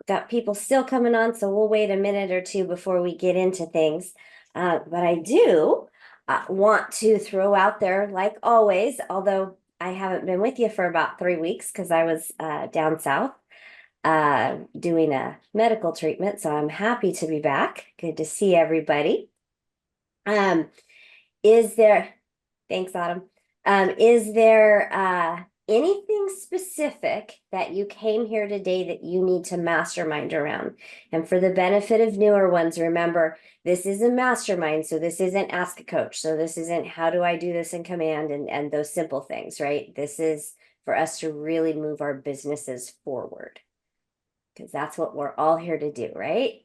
got people still coming on, so we'll wait a minute or two before we get into things. But I do want to throw out there, like always, although I haven't been with you for about 3 weeks because I was down south doing a medical treatment. So I'm happy to be back. Good to see everybody. Um, is there, thanks, Autumn. Is there anything specific that you came here today that you need to mastermind around? And for the benefit of newer ones, remember, this is a mastermind. So this isn't ask a coach. So this isn't how do I do this in command and those simple things, right? This is for us to really move our businesses forward because that's what we're all here to do, right?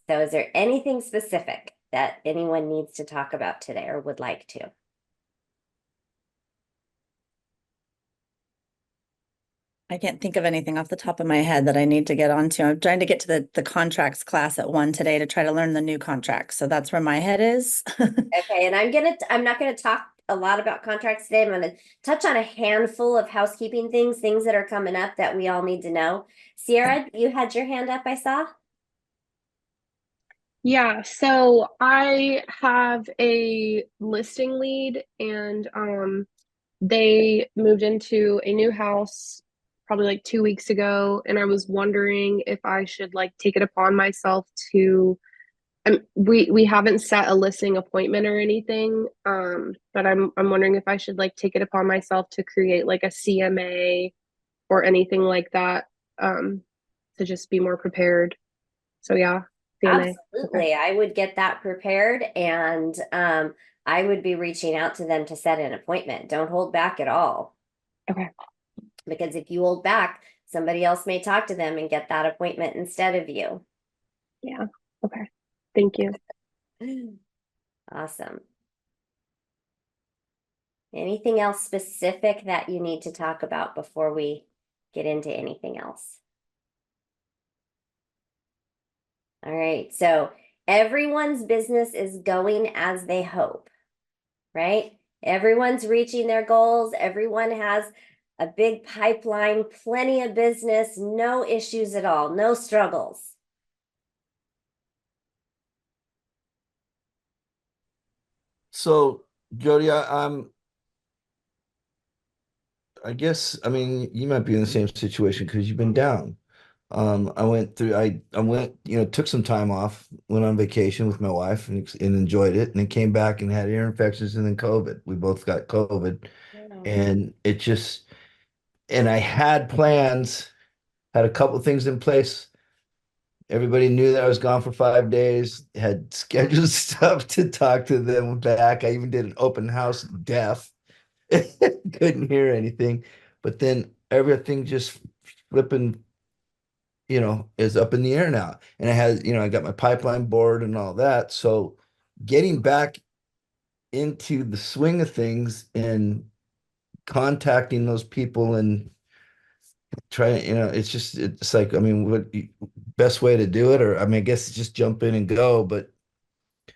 So is there anything specific that anyone needs to talk about today or would like to? I can't think of anything off the top of my head that I need to get onto. I'm trying to get to the contracts class at 1 today to try to learn the new contracts. So that's where my head is. Okay, and I'm not gonna talk a lot about contracts today. I'm gonna touch on a handful of housekeeping things that are coming up that we all need to know. Sierra, you had your hand up, I saw. Yeah, so I have a listing lead and they moved into a new house probably like 2 weeks ago, and I was wondering if I should like take it upon myself to we haven't set a listing appointment or anything, but I'm wondering if I should like take it upon myself to create like a CMA or anything like that, to just be more prepared. So yeah, CMA. Okay. Absolutely. I would get that prepared and I would be reaching out to them to set an appointment. Don't hold back at all. Okay. Because if you hold back, somebody else may talk to them and get that appointment instead of you. Yeah. Okay. Thank you. Awesome. Anything else specific that you need to talk about before we get into anything else? All right, so everyone's business is going as they hope, right? Everyone's reaching their goals. Everyone has a big pipeline, plenty of business, no issues at all, no struggles. So, Jody, I guess, I mean, you might be in the same situation because you've been down. I went, took some time off, went on vacation with my wife and enjoyed it, and then came back and had ear infections and then COVID. We both got COVID, Yeah. and and I had plans, had a couple things in place. Everybody knew that I was gone for 5 days, had scheduled stuff to talk to them back. I even did an open house deaf. Couldn't hear anything. But then everything just flipping, is up in the air now. And I got my pipeline board and all that. So getting back into the swing of things and contacting those people and trying, it's like, I mean, what best way to do it? Or I mean, I guess just jump in and go, but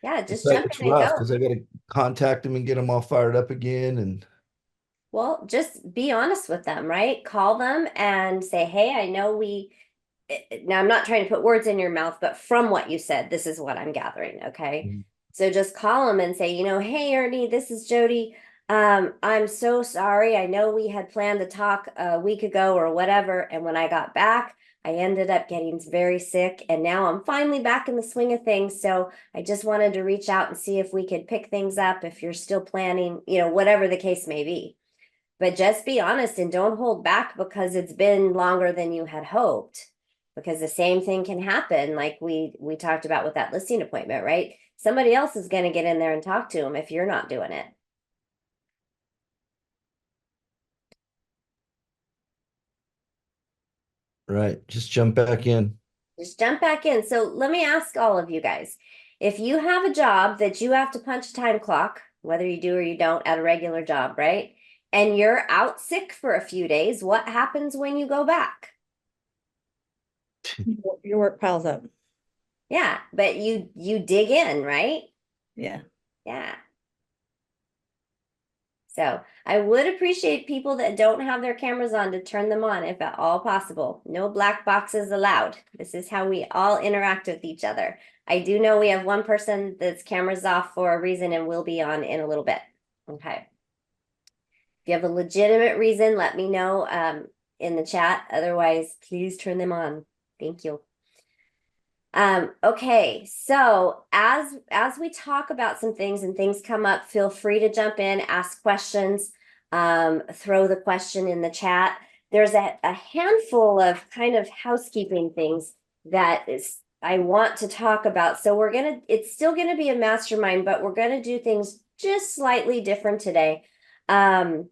Yeah, it's just like jump it's in and rough go. because I got to contact them and get them all fired up again. And Well, just be honest with them, right? Call them and say, hey, I know now I'm not trying to put words in your mouth, but from what you said, this is what I'm gathering. Okay. Mhm. So just call them and say, hey, Ernie, this is Jody. I'm so sorry. I know we had planned to talk a week ago or whatever. And when I got back, I ended up getting very sick. And now I'm finally back in the swing of things. So I just wanted to reach out and see if we could pick things up if you're still planning, whatever the case may be. But just be honest and don't hold back because it's been longer than you had hoped. Because the same thing can happen, like we talked about with that listing appointment, right? Somebody else is going to get in there and talk to them if you're not doing it. right, just jump back in. Just jump back in. So let me ask all of you guys, if you have a job that you have to punch a time clock, whether you do or you don't at a regular job, right? And you're out sick for a few days, what happens when you go back? Your work piles up. Yeah, but you dig in, right? Yeah. Yeah. So I would appreciate people that don't have their cameras on to turn them on if at all possible. No black boxes allowed. This is how we all interact with each other. I do know we have one person that's cameras off for a reason and will be on in a little bit. Okay. If you have a legitimate reason, let me know in the chat. Otherwise, please turn them on. Thank you. Okay, so as we talk about some things and things come up, feel free to jump in, ask questions, throw the question in the chat. There's a handful of kind of housekeeping things that is I want to talk about. So it's still gonna be a mastermind, but we're gonna do things just slightly different today. Because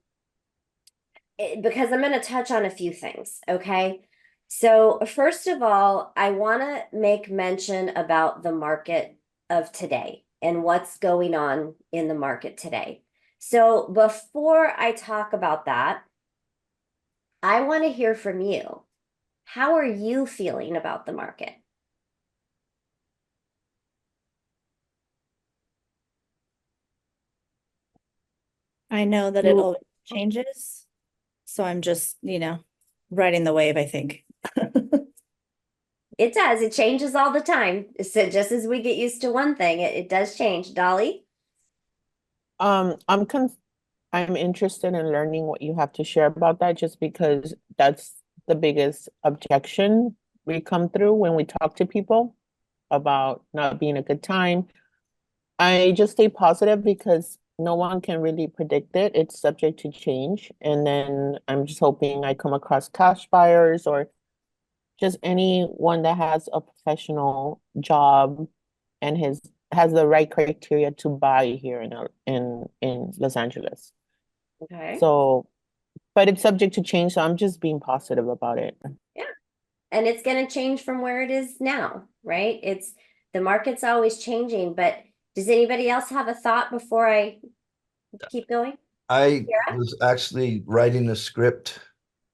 I'm gonna touch on a few things, okay? So first of all, I want to make mention about the market of today and what's going on in the market today. So before I talk about that, I want to hear from you. How are you feeling about the market? I know that it always changes. So I'm just, riding the wave, I think. It does. It changes all the time. So just as we get used to one thing, it does change. Dolly? I'm interested in learning what you have to share about that, just because that's the biggest objection we come through when we talk to people about not being a good time. I just stay positive because no one can really predict it. It's subject to change. And then I'm just hoping I come across cash buyers or just anyone that has a professional job and has the right criteria to buy here in Los Angeles. Okay. So, but it's subject to change, so I'm just being positive about it. Yeah. And it's going to change from where it is now, right? The market's always changing, but does anybody else have a thought before I keep going? I Sarah? was actually writing a script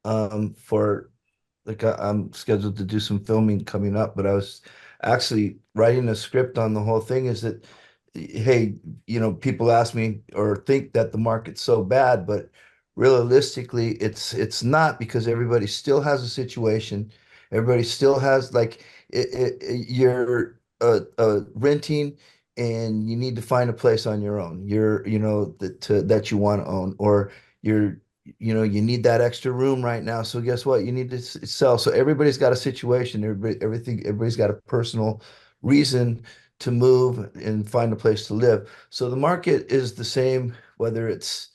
for I'm scheduled to do some filming coming up, but I was actually writing a script on the whole thing is that, hey, people ask me or think that the market's so bad, but realistically, it's not, because everybody still has a situation. Everybody still has like you're renting and you need to find a place on your own. That you want to own, or you're you need that extra room right now. So guess what? You need to sell. So everybody's got a situation. Everybody's got a personal reason to move and find a place to live. So the market is the same, whether it's,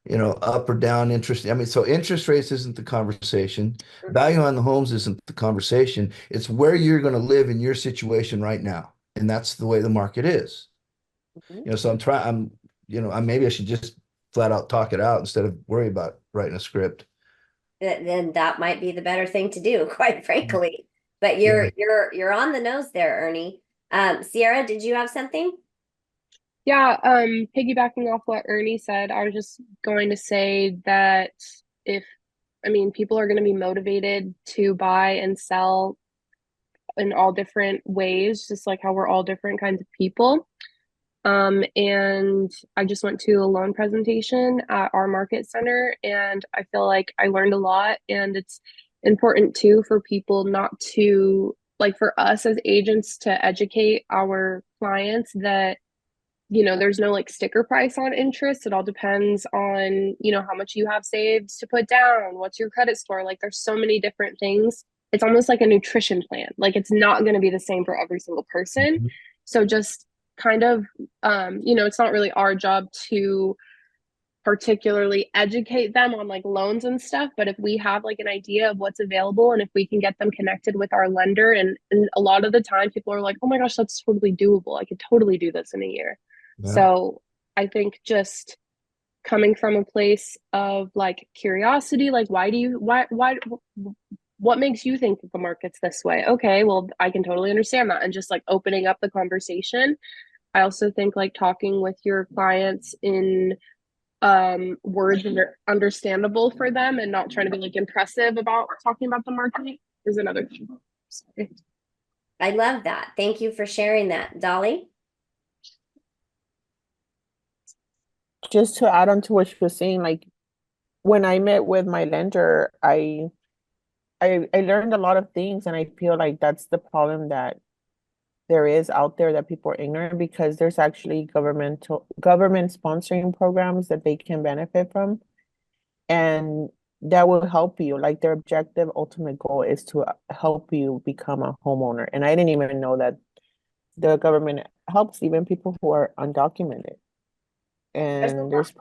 up or down interest. I mean, so interest rates isn't the conversation. Value on the homes isn't the conversation. It's where you're going to live in your situation right now. And that's the way the market is. Mhm. So maybe I should just flat out talk it out instead of worry about writing a script. Then that might be the better thing to do, quite frankly. But Yeah. you're on the nose there, Ernie. Sierra, did you have something? Yeah, piggybacking off what Ernie said, I was just going to say that people are going to be motivated to buy and sell in all different ways, just like how we're all different kinds of people. And I just went to a loan presentation at our market center, and I feel like I learned a lot. And it's important too for people not to, like, for us as agents to educate our clients that there's no like sticker price on interest. It all depends on how much you have saved to put down, what's your credit score. Like, there's so many different things. It's almost like a nutrition plan. Like, it's not going to be the same for every single person. Mhm. So just kind of it's not really our job to particularly educate them on like loans and stuff, but if we have like an idea of what's available and if we can get them connected with our lender, and a lot of the time people are like, oh my gosh, that's totally doable, I could totally do this in a year. Yeah. So I think just coming from a place of like curiosity, like what makes you think that the market's this way? Okay, well, I can totally understand that, and just like opening up the conversation. I also think like talking with your clients in words that are understandable for them and not trying to be like impressive about talking about the market is another thing. Sorry. I love that. Thank you for sharing that. Dolly? just to add on to what she was saying, like when I met with my lender, I learned a lot of things, and I feel like that's the problem that there is out there, that people are ignorant, because there's actually government sponsoring programs that they can benefit from, and that will help you. Like their objective ultimate goal is to help you become a homeowner. And I didn't even know that the government helps even people who are undocumented. And there's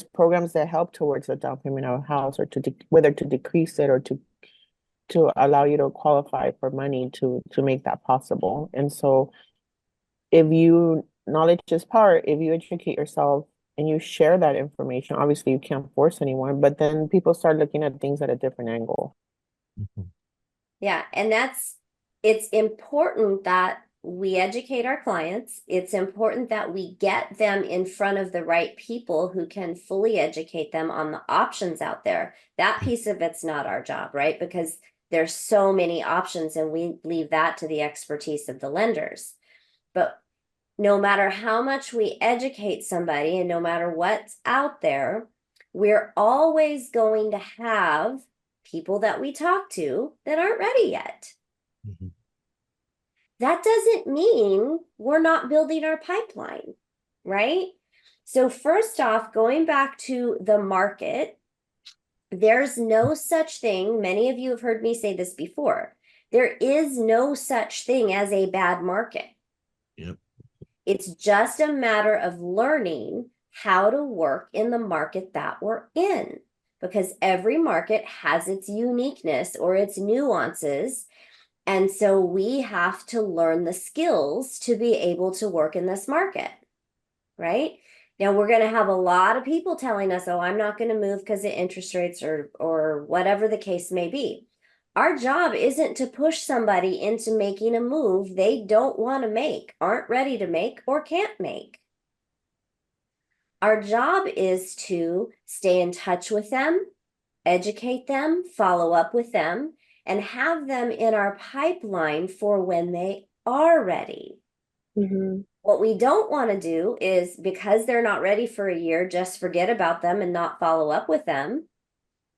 programs that help towards the down payment of a house, or whether to decrease it, or to allow you to qualify for money to make that possible. And so if you knowledge is power, if you educate yourself and you share that information, obviously you can't force anyone, but then people start looking at things at a different angle. Yeah, and it's important that we educate our clients. It's important that we get them in front of the right people who can fully educate them on the options out there. That piece of it's not our job, right? Because there's so many options, and we leave that to the expertise of the lenders. But no matter how much we educate somebody and no matter what's out there, we're always going to have people that we talk to that aren't ready yet. Mhm. That doesn't mean we're not building our pipeline, right? So first off, going back to the market, there's no such thing. Many of you have heard me say this before. There is no such thing as a bad market. Yep. It's just a matter of learning how to work in the market that we're in, because every market has its uniqueness or its nuances. And so we have to learn the skills to be able to work in this market, right? Now we're going to have a lot of people telling us, oh, I'm not going to move because of interest rates or whatever the case may be. Our job isn't to push somebody into making a move they don't want to make, aren't ready to make, or can't make. Our job is to stay in touch with them, educate them, follow up with them, and have them in our pipeline for when they are ready. Mm-hmm. What we don't want to do is, because they're not ready for a year, just forget about them and not follow up with them.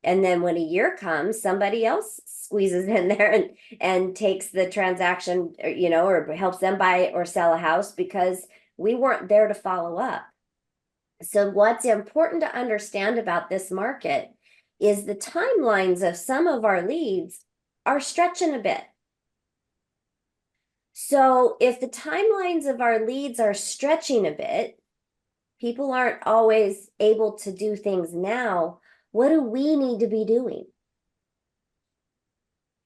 And then when a year comes, somebody else squeezes in there and takes the transaction, or helps them buy or sell a house because we weren't there to follow up. So what's important to understand about this market is the timelines of some of our leads are stretching a bit. So if the timelines of our leads are stretching a bit, people aren't always able to do things now. What do we need to be doing?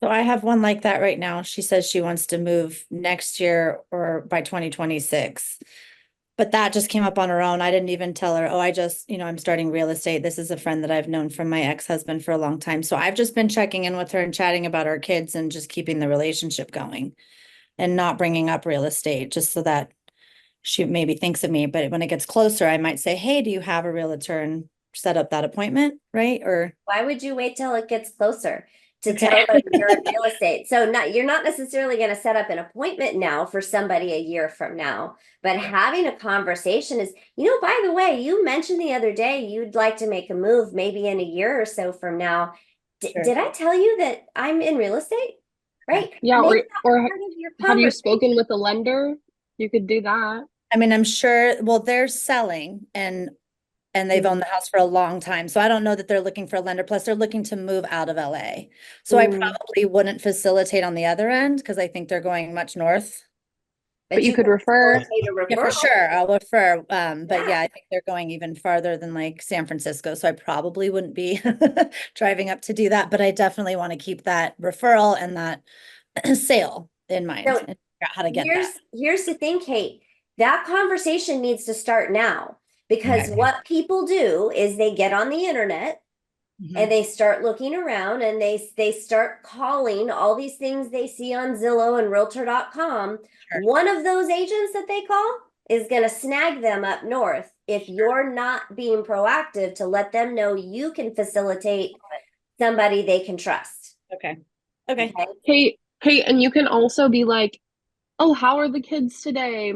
So I have one like that right now. She says she wants to move next year or by 2026. But that just came up on her own. I didn't even tell her, oh, I'm starting real estate. This is a friend that I've known from my ex-husband for a long time. So I've just been checking in with her and chatting about our kids and just keeping the relationship going and not bringing up real estate, just so that she maybe thinks of me. But when it gets closer, I might say, hey, do you have a realtor, and set up that appointment, right? Or Why would you wait till it gets closer to Okay. tell them you're in real estate? So you're not necessarily going to set up an appointment now for somebody a year from now, but having a conversation is, by the way, you mentioned the other day you'd like to make a move maybe in a year or so from now. Sure. Did I tell you that I'm in real estate? Right? Yeah, Make that or part of your have you conversation. spoken with a lender? You could do that. I mean, I'm sure, well, they're selling and they've owned the house for a long time. So I don't know that they're looking for a lender. Plus, they're looking to move out of LA. So I probably wouldn't facilitate on the other end because I think they're going much north. But you could can refer. facilitate a Yeah, for referral. sure. I'll refer. But Yeah. yeah, I think they're going even farther than like San Francisco. So I probably wouldn't be driving up to do that. But I definitely want to keep that referral and that sale in mind So and figure out how to get that. Here's the thing, Kate. That conversation needs to start now, because Right. what people do is they get on the internet Mhm. and they start looking around and they start calling all these things they see on Zillow and realtor.com. Sure. One of those agents that they call is going to snag them up north if you're not being proactive to let them know you can facilitate somebody they can trust. Okay. Okay. Hey, and you can also be like, oh, how are the kids today?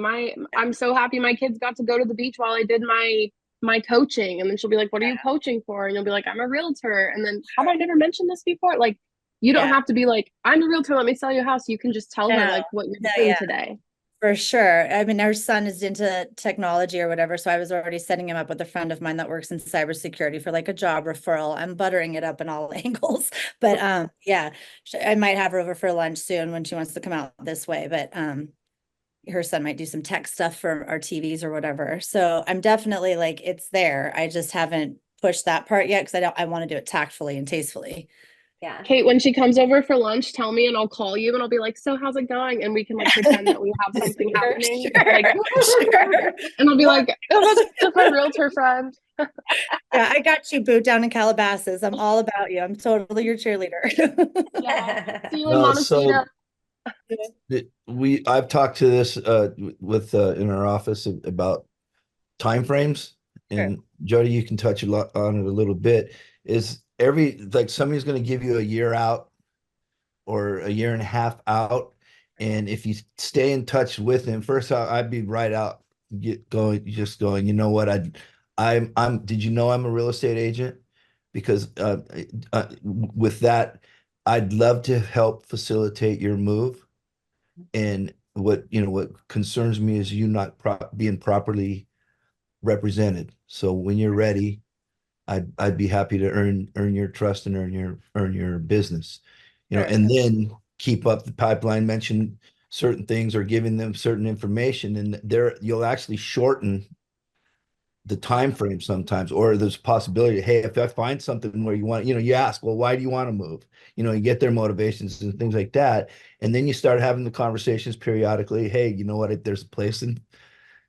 I'm so happy my kids got to go to the beach while I did my my coaching. And then she'll be like, what are you coaching for? And you'll be like, I'm a realtor. And then, have I never mentioned this before? Like, you don't Yeah. have to be like, I'm a realtor, let me sell you a house. You can just tell her No, like what you're no, doing yeah. today. For sure. I mean, our son is into technology or whatever. So I was already setting him up with a friend of mine that works in cybersecurity for like a job referral. I'm buttering it up in all angles. But yeah, I might have her over for lunch soon when she wants to come out this way. But her son might do some tech stuff for our TVs or whatever. So I'm definitely like, it's there. I just haven't pushed that part yet because I want to do it tactfully and tastefully. Yeah. Kate, when she comes over for lunch, tell me and I'll call you and I'll be like, so how's it going? And we can like pretend that we have something Sure, happening. sure, Like, sure. and I'll be like, oh, that's my realtor friend. Yeah, I got you, Boo, down in Calabasas. I'm all about you. I'm totally your cheerleader. Yeah. See you in No, Montecito. I've talked to this with in our office about timeframes, Sure. and Jody, you can touch a lot on it a little bit. Is every like somebody's going to give you a year out or a year and a half out, and if you stay in touch with him, first I'd be right out, just going. You know what? I'm. Did you know I'm a real estate agent? Because with that, I'd love to help facilitate your move. And what concerns me is you not being properly represented. So when you're ready, I'd be happy to earn your trust and earn your business, Sure. and then keep up the pipeline, mention certain things or giving them certain information, and there you'll actually shorten the time frame sometimes, or there's a possibility, hey, if I find something where you ask, well, why do you want to move? You get their motivations and things like that. And then you start having the conversations periodically. Hey, you know what? If there's a place in,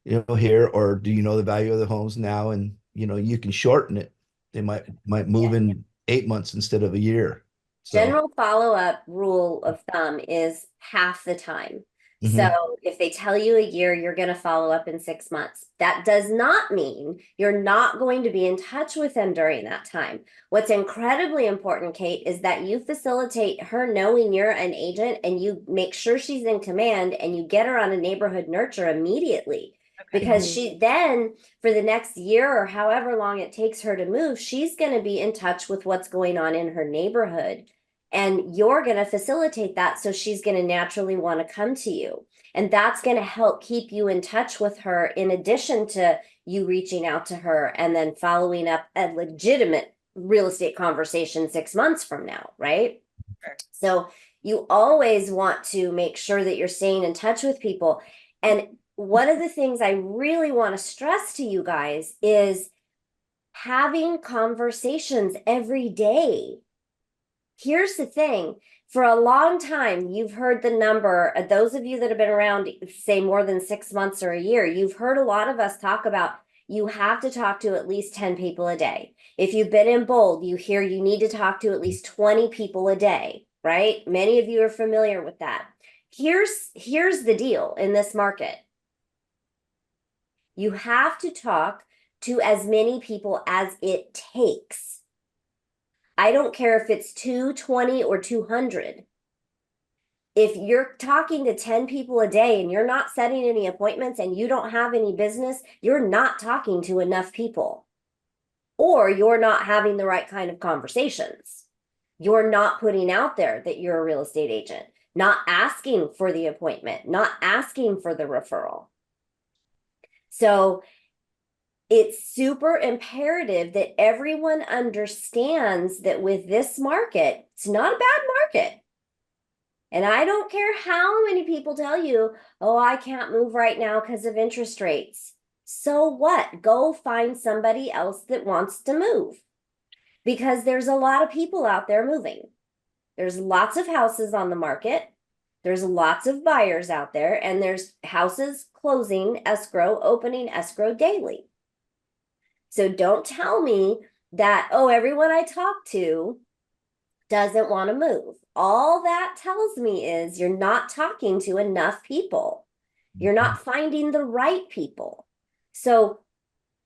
here, or do you know the value of the homes now? And, you can shorten it. They might move Yeah. in 8 months instead of a year. So, General follow-up rule of thumb is half the time. So mhm. if they tell you a year, you're going to follow up in 6 months. That does not mean you're not going to be in touch with them during that time. What's incredibly important, Kate, is that you facilitate her knowing you're an agent and you make sure she's in command and you get her on a neighborhood nurture immediately. Because she then, for the next year or however long it takes her to move, she's going to be in touch with what's going on in her neighborhood. And you're going to facilitate that. So she's going to naturally want to come to you. And that's going to help keep you in touch with her, in addition to you reaching out to her and then following up a legitimate real estate conversation 6 months from now, right? Sure. So you always want to make sure that you're staying in touch with people. And one of the things I really want to stress to you guys is having conversations every day. Here's the thing. For a long time, you've heard the number, those of you that have been around, say more than 6 months or a year, you've heard a lot of us talk about you have to talk to at least 10 people a day. If you've been in bold, you hear you need to talk to at least 20 people a day, right? Many of you are familiar with that. Here's the deal in this market. You have to talk to as many people as it takes. I don't care if it's 220 or 200. If you're talking to 10 people a day and you're not setting any appointments and you don't have any business, you're not talking to enough people. Or you're not having the right kind of conversations. You're not putting out there that you're a real estate agent, not asking for the appointment, not asking for the referral. So it's super imperative that everyone understands that with this market, it's not a bad market. And I don't care how many people tell you, oh, I can't move right now because of interest rates. So what? Go find somebody else that wants to move, because there's a lot of people out there moving. There's lots of houses on the market. There's lots of buyers out there, and there's houses closing escrow, opening escrow daily. So don't tell me that, oh, everyone I talk to doesn't want to move. All that tells me is you're not talking to enough people. You're not finding the right people. So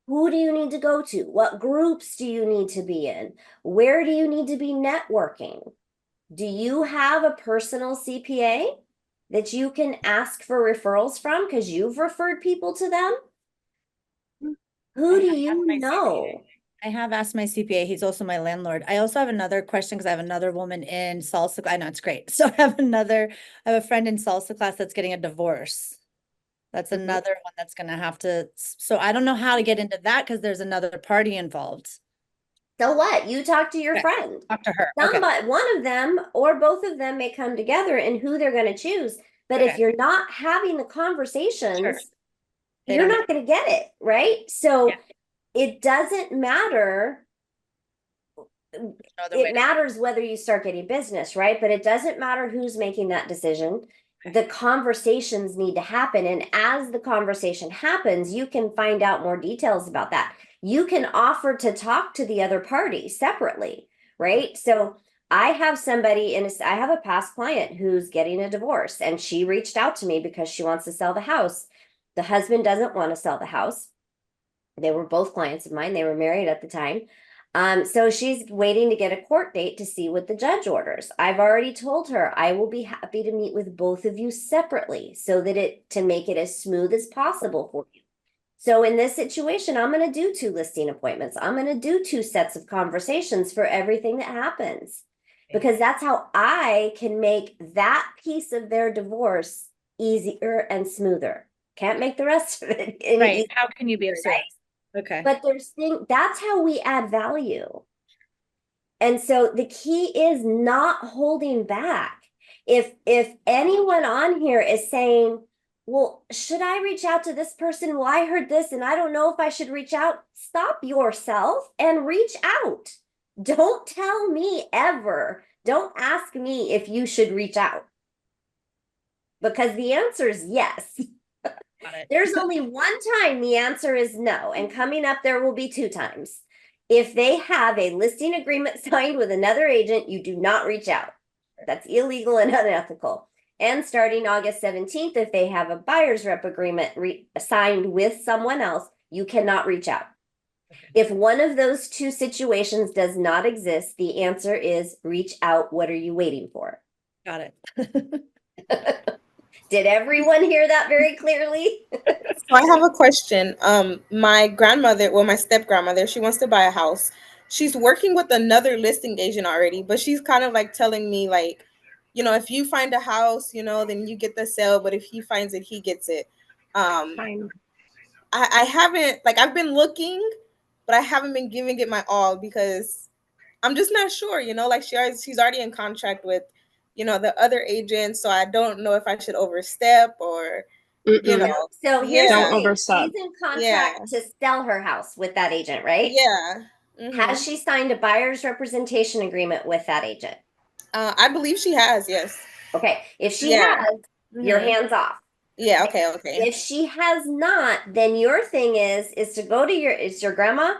who do you need to go to? What groups do you need to be in? Where do you need to be networking? Do you have a personal CPA that you can ask for referrals from because you've referred people to them? Who do I have you my know? I have asked my CPA. He's also my landlord. I also have another question because I have another woman in salsa. I know it's great. So I have a friend in salsa class that's getting a divorce. That's Mhm. another one that's gonna have to, so I don't know how to get into that because there's another party involved. So what? You talk to your Okay. friend. Talk to her. Okay. Somebody, one of them or both of them may come together in who they're going to choose. But if Okay. you're not having the Sure. conversations, They you're don't not going to get it, right? So Yeah. it doesn't matter. know the way It to, matters whether you start getting business, right? But it doesn't matter who's making that decision. Okay. The conversations need to happen. And as the conversation happens, you can find out more details about that. You can offer to talk to the other party separately, right? So I have somebody I have a past client who's getting a divorce, and she reached out to me because she wants to sell the house. The husband doesn't want to sell the house. They were both clients of mine. They were married at the time. So she's waiting to get a court date to see what the judge orders. I've already told her I will be happy to meet with both of you separately so that to make it as smooth as possible for you. So in this situation, I'm going to do 2 listing appointments. I'm going to do 2 sets of conversations for everything that happens, because that's how I can make that piece of their divorce easier and smoother. Can't make the rest of it any right. easier. How can you be of Right? service? Okay. But that's how we add value. And so the key is not holding back. If anyone on here is saying, well, should I reach out to this person? Well, I heard this and I don't know if I should reach out. Stop yourself and reach out. Don't tell me ever. Don't ask me if you should reach out. Because the answer is yes. Got it. There's only one time the answer is no, and coming up there will be 2 times. If they have a listing agreement signed with another agent, you do not reach out. That's illegal and unethical. And starting August 17th, if they have a buyer's rep agreement signed with someone else, you cannot reach out. If one of those 2 situations does not exist, the answer is reach out. What are you waiting for? Got it. Did everyone hear that very clearly? So I have a question. My grandmother, well, my step grandmother, she wants to buy a house. She's working with another listing agent already, but she's kind of like telling me like, if you find a house, then you get the sale, but if he finds it, he gets it. Fine. I haven't like I've been looking, but I haven't been giving it my all because I'm just not sure, like she's already in contract with, the other agent, so I don't know if I should overstep or Mm-mm. So here's yeah, the Don't thing. overstep. She's in yeah, contract to sell her house with that agent, right? yeah. Has she signed a buyer's representation agreement with that agent? I believe she has, yes. Okay, if she Yeah. has, your hands off. Yeah, okay. If she has not, then your thing is to go to it's your grandma,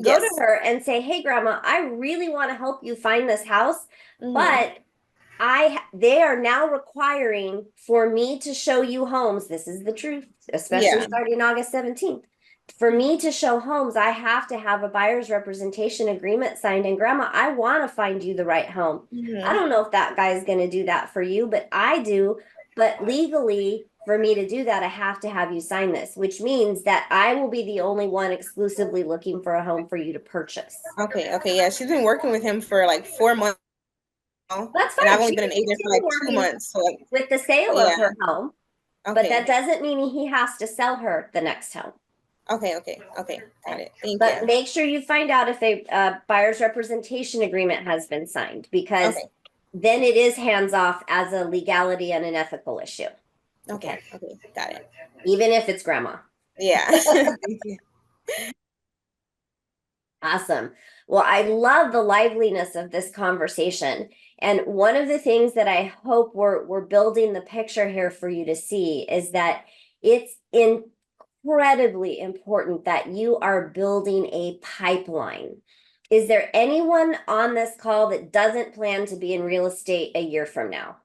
go to Yes. her and say, hey grandma, I really want to help you find this house, Mhm. but they are now requiring for me to show you homes. This is the truth, especially Yeah. starting August 17th. For me to show homes, I have to have a buyer's representation agreement signed. And grandma, I want to find you the right home. I don't know if that guy is going to do that for you, but I do. But legally, for me to do that, I have to have you sign this, which means that I will be the only one exclusively looking for a home for you to purchase. Okay, yeah. She's been working with him for like 4 months now, That's and I've fine. only She been can an agent for continue like 2 working months. So with the sale yeah. of her home. But Okay. that doesn't mean he has to sell her the next home. Okay. Got it. Thank But you. make sure you find out if a buyer's representation agreement has been signed, because Okay. then it is hands off as a legality and an ethical issue. Okay. Got it. Even if it's grandma. Yeah. Thank you. Awesome. Well, I love the liveliness of this conversation. And one of the things that I hope we're building the picture here for you to see is that it's incredibly important that you are building a pipeline. Is there anyone on this call that doesn't plan to be in real estate a year from now?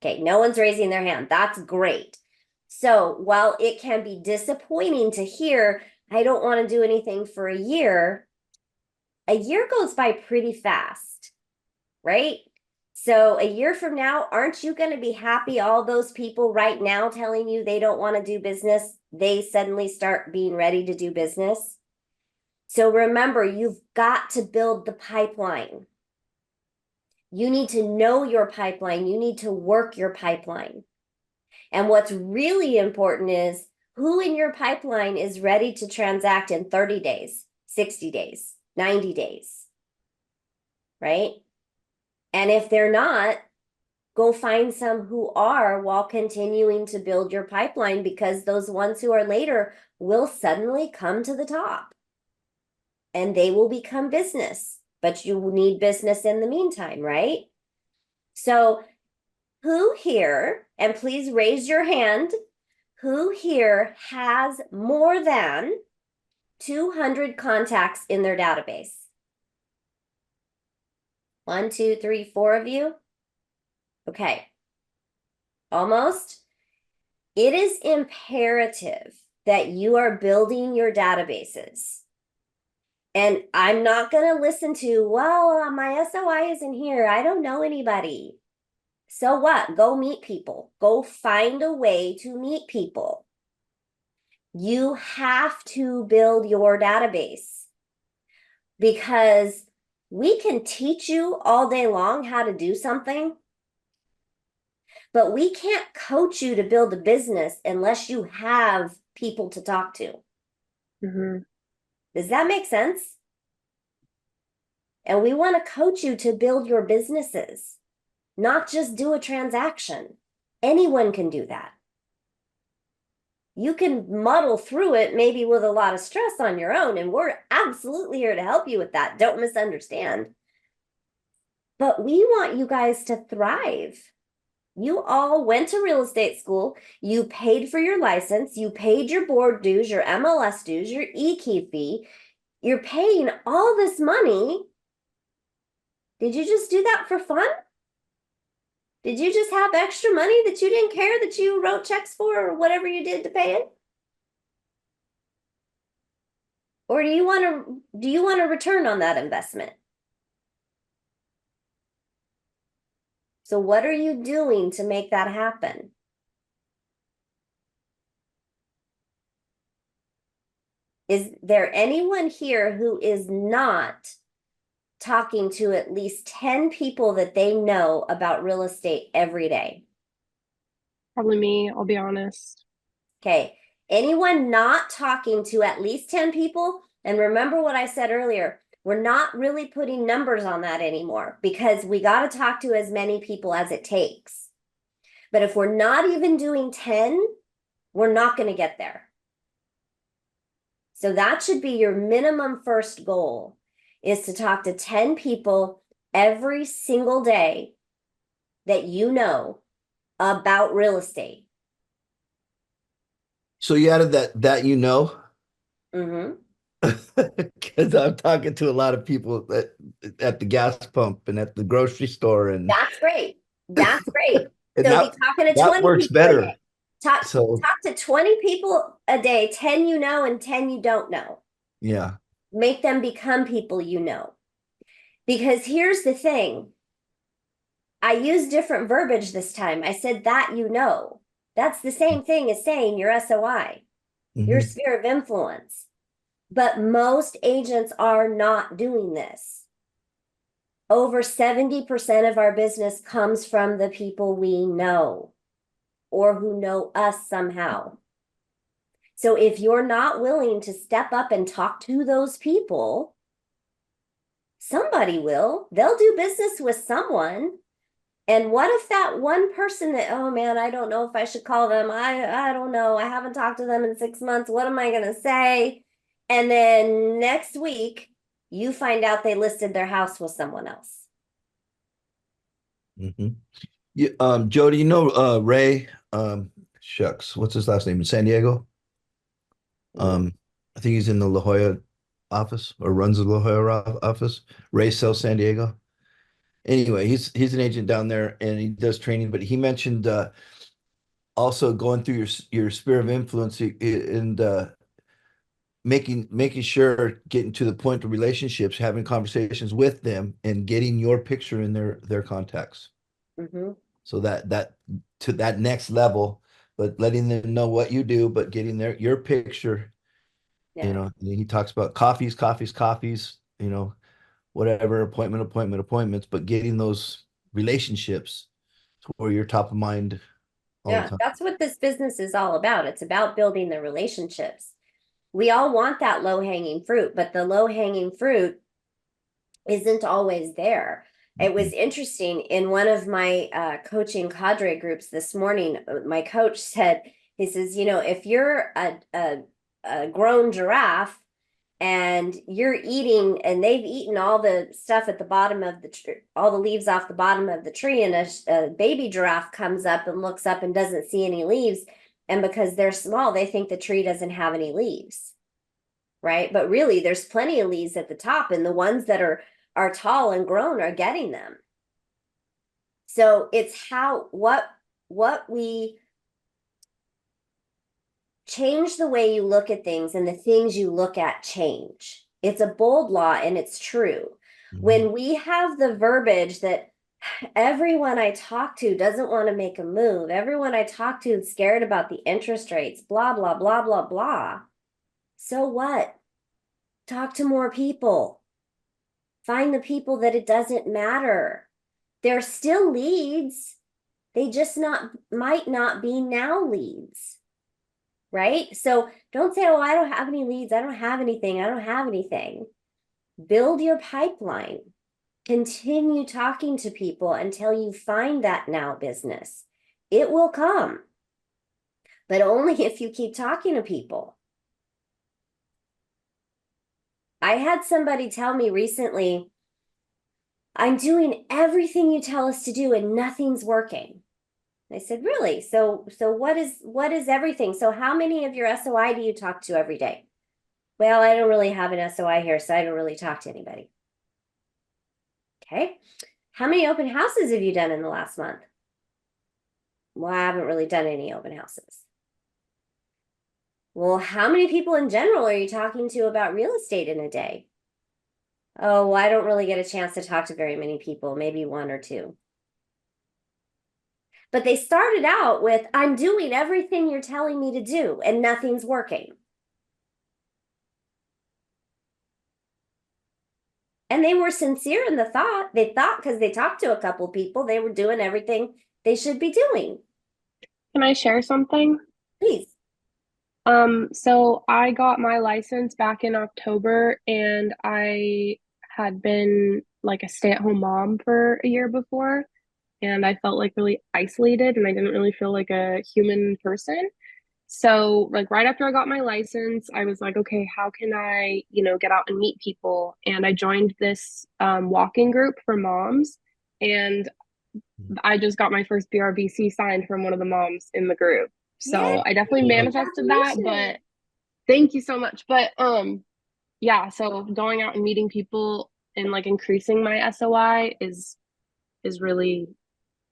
Okay, no one's raising their hand. That's great. So while it can be disappointing to hear, I don't want to do anything for a year goes by pretty fast, right? So a year from now, aren't you going to be happy all those people right now telling you they don't want to do business, they suddenly start being ready to do business? So remember, you've got to build the pipeline. You need to know your pipeline. You need to work your pipeline. And what's really important is who in your pipeline is ready to transact in 30 days, 60 days, 90 days, right? And if they're not, go find some who are while continuing to build your pipeline, because those ones who are later will suddenly come to the top and they will become business, but you need business in the meantime, right? So who here, and please raise your hand, who here has more than 200 contacts in their database? 1, 2, 3, 4 of you. Okay. Almost. It is imperative that you are building your databases. And I'm not going to listen to, well, my SOI isn't here. I don't know anybody. So what? Go meet people. Go find a way to meet people. You have to build your database, because we can teach you all day long how to do something, but we can't coach you to build a business unless you have people to talk to. Mm-hmm. Does that make sense? And we want to coach you to build your businesses, not just do a transaction. Anyone can do that. You can muddle through it maybe with a lot of stress on your own, and we're absolutely here to help you with that. Don't misunderstand. But we want you guys to thrive. You all went to real estate school. You paid for your license. You paid your board dues, your MLS dues, your e-key fee. You're paying all this money. Did you just do that for fun? Did you just have extra money that you didn't care that you wrote checks for, or whatever you did to pay it? Or do you want a return on that investment? So what are you doing to make that happen? Is there anyone here who is not talking to at least 10 people that they know about real estate every day? Probably me, I'll be honest. Okay. Anyone not talking to at least 10 people? And remember what I said earlier, we're not really putting numbers on that anymore, because we got to talk to as many people as it takes. But if we're not even doing 10, we're not going to get there. So that should be your minimum first goal, is to talk to 10 people every single day that you know about real estate. So you added that you know, Mm-hmm. because I'm talking to a lot of people at the gas pump and at the grocery store, and That's great. That's great. and So be that talking to that 20 works people a better. day. Talk So to 20 people a day, 10 you know and 10 you don't know. yeah, Make them become people you know. Because here's the thing. I used different verbiage this time. I said that you know. That's the same thing as saying your SOI, your mhm. sphere of influence. But most agents are not doing this. Over 70% of our business comes from the people we know or who know us somehow. So if you're not willing to step up and talk to those people, somebody will. They'll do business with someone. And what if that one person that, oh man, I don't know if I should call them. I don't know. I haven't talked to them in 6 months. What am I going to say? And then next week, you find out they listed their house with someone else. Mhm. Yeah, Jody, you know, Ray, shucks, what's his last name in San Diego? I think he's in the La Jolla office, or runs the La Jolla office. Ray sells San Diego. Anyway, he's an agent down there, and he does training. But he mentioned also going through your sphere of influence, and making sure getting to the point of relationships, having conversations with them, and getting your picture in their contacts. Mhm. So that to that next level, but letting them know what you do, but getting your picture. Yeah. And he talks about coffees, whatever, appointments, but getting those relationships to where you're top of mind all the Yeah, time. that's what this business is all about. It's about building the relationships. We all want that low-hanging fruit, but the low-hanging fruit isn't always there. It was interesting in one of my coaching cadre groups this morning. My coach said, he says, if you're a grown giraffe and you're eating, and they've eaten all the stuff at the bottom of the tree, all the leaves off the bottom of the tree, and a baby giraffe comes up and looks up and doesn't see any leaves, and because they're small, they think the tree doesn't have any leaves, right? But really, there's plenty of leaves at the top, and the ones that are tall and grown are getting them. So it's what we change the way you look at things, and the things you look at change. It's a bold law, and it's true. When we have the verbiage that everyone I talk to doesn't want to make a move, everyone I talk to is scared about the interest rates, blah, blah, blah, blah, blah. So what? Talk to more people. Find the people that it doesn't matter. They're still leads. They just might not be now leads. Right? So don't say, oh, I don't have any leads. I don't have anything. I don't have anything. Build your pipeline. Continue talking to people until you find that now business. It will come, but only if you keep talking to people. I had somebody tell me recently, I'm doing everything you tell us to do and nothing's working. I said, really? So what is everything? So how many of your SOI do you talk to every day? Well, I don't really have an SOI here, so I don't really talk to anybody. Okay. How many open houses have you done in the last month? Well, I haven't really done any open houses. Well, how many people in general are you talking to about real estate in a day? Oh, well, I don't really get a chance to talk to very many people, maybe one or two. But they started out with, I'm doing everything you're telling me to do, and nothing's working. And they were sincere in the thought. They thought because they talked to a couple people, they were doing everything they should be doing. Can I share something? Please. So I got my license back in October, and I had been like a stay-at-home mom for a year before, and I felt like really isolated, and I didn't really feel like a human person. So, like right after I got my license, I was like, okay, how can I, get out and meet people? And I joined this walking group for moms, and I just got my first BRBC signed from one of the moms in the group. Yay! So I definitely manifested that, but thank you so much. But yeah, so going out and meeting people and like increasing my SOI is really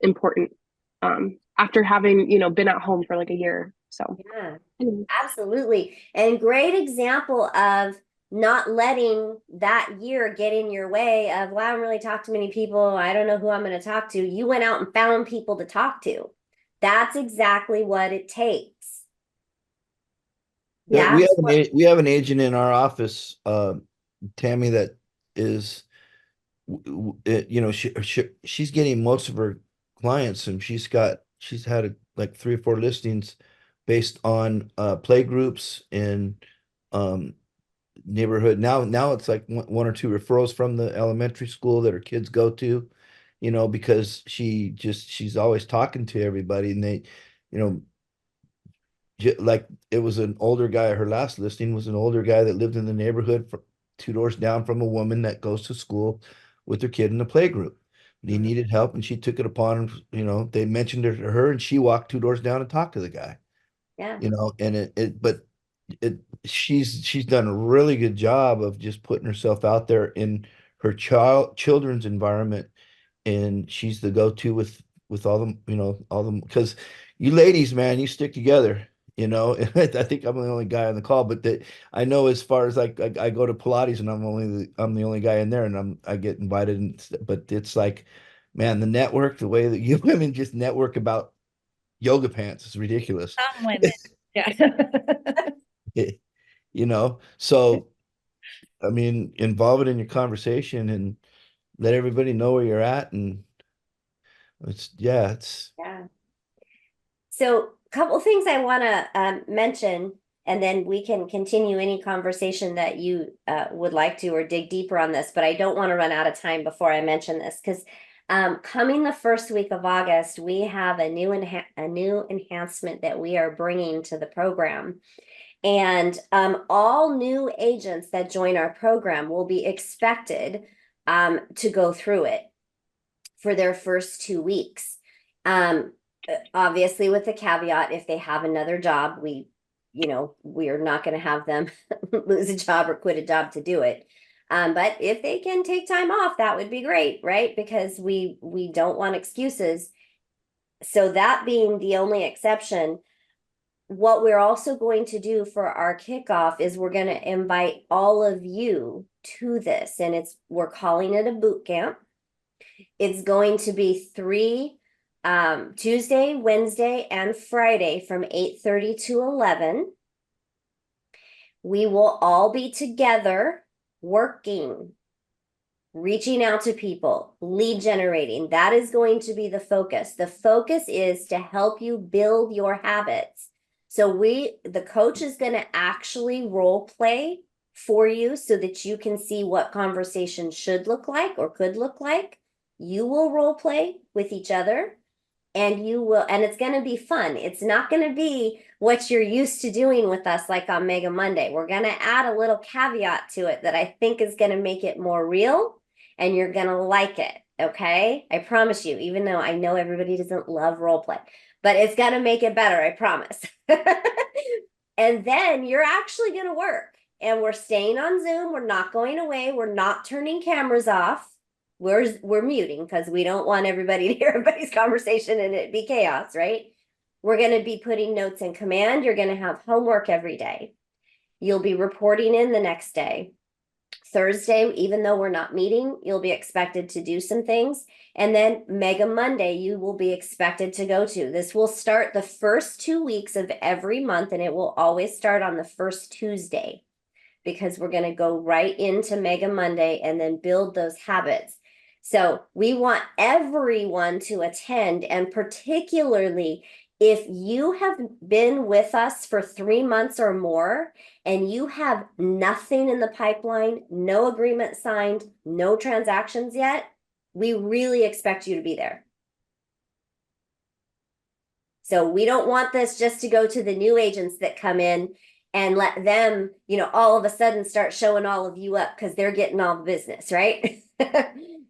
important after having, been at home for like a year. So Yeah, anyways. absolutely. And great example of not letting that year get in your way of, well, I don't really talk to many people. I don't know who I'm going to talk to. You went out and found people to talk to. That's exactly what it takes. Yeah, we That's have what, we have an agent in our office, Tammy, that is, she's getting most of her clients, and she's had like 3 or 4 listings based on play groups and um neighborhood. Now it's like 1 or 2 referrals from the elementary school that her kids go to, because she's always talking to everybody, and they, you know, like it was an older guy. Her last listing was an older guy that lived in the neighborhood from 2 doors down from a woman that goes to school with her kid in the play group. He needed help, and she took it upon him. They mentioned it to her, and she walked 2 doors down and talked to the guy. yeah, And but she's done a really good job of just putting herself out there in her children's environment, and she's the go-to with all them, all them, because you ladies, man, you stick together. you know, I think I'm the only guy on the call, but that I know as far as like I go to Pilates and I'm the only guy in there and I get invited but it's like, man, the network, the way that you women just network about yoga pants is ridiculous. Some women. Yeah. You know, so I mean, involve it in your conversation and let everybody know where you're at. And it's Yeah. So, a couple things I want to mention, and then we can continue any conversation that you would like to or dig deeper on this. But I don't want to run out of time before I mention this because coming the first week of August, we have a new enhancement that we are bringing to the program. And all new agents that join our program will be expected to go through it for their first 2 weeks. Obviously, with the caveat, if they have another job, we're not going to have them lose a job or quit a job to do it. But if they can take time off, that would be great, right? Because we don't want excuses. So that being the only exception, what we're also going to do for our kickoff is we're going to invite all of you to this, and we're calling it a boot camp. It's going to be 3 Tuesday, Wednesday, and Friday from 8:30 to 11. We will all be together working, reaching out to people, lead generating. That is going to be the focus. The focus is to help you build your habits. So the coach is going to actually role play for you so that you can see what conversation should look like or could look like. You will role play with each other and it's going to be fun. It's not going to be what you're used to doing with us like on Mega Monday. We're going to add a little caveat to it that I think is going to make it more real and you're going to like it. Okay. I promise you, even though I know everybody doesn't love role play, but it's going to make it better. I promise. And then you're actually going to work and we're staying on Zoom. We're not going away. We're not turning cameras off. We're muting because we don't want everybody to hear everybody's conversation and it be chaos, right? We're going to be putting notes in command. You're going to have homework every day. You'll be reporting in the next day. Thursday, even though we're not meeting, you'll be expected to do some things. And then Mega Monday, you will be expected to go to. This will start the first 2 weeks of every month, and it will always start on the first Tuesday because we're going to go right into Mega Monday and then build those habits. So we want everyone to attend, and particularly if you have been with us for 3 months or more and you have nothing in the pipeline, no agreement signed, no transactions yet, we really expect you to be there. So we don't want this just to go to the new agents that come in and let them, all of a sudden start showing all of you up because they're getting all the business, right?